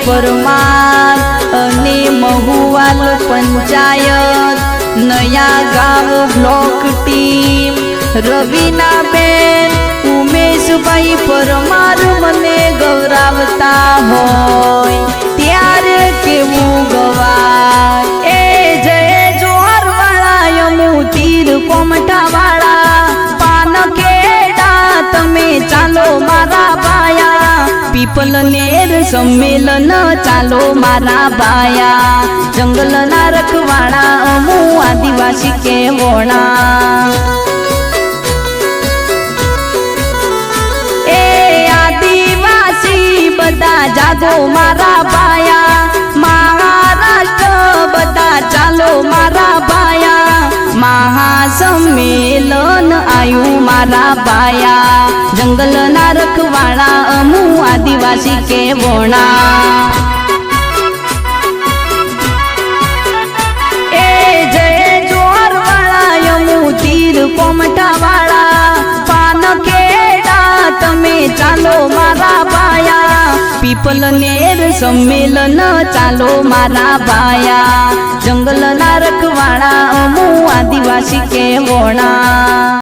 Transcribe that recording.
परमार अने महुवाल पंचायत नया गाँव block team Raveena Ben Umesh भाई परमार मने गौरवता होय त्यारे केवुं गवाय। ए जय जोहर वाला यमु तीर कोमठा वाला पानखेड़ा तमे चालो मारा बाया पीपल नेर सम्मेलन चालो मारा बाया जंगल ना रखवाड़ा अमु आदिवासी केवोणा। ए आदिवासी बदा जागो मारा बाया महाराष्ट्र बदा चालो मारा बाया महासम्मेलन आयु मारा बाया जंगल ना रखवाड़ा अमु आदिवासी केवोणा। ए जय जोहर वाला यमु तीर कोमठा वाला पानखेड़ा तमे चालो मारा बाया पीपल नेर सम्मेलन चालो मारा बाया जंगल ना रखवाड़ा अमु आदिवासी केवोणा।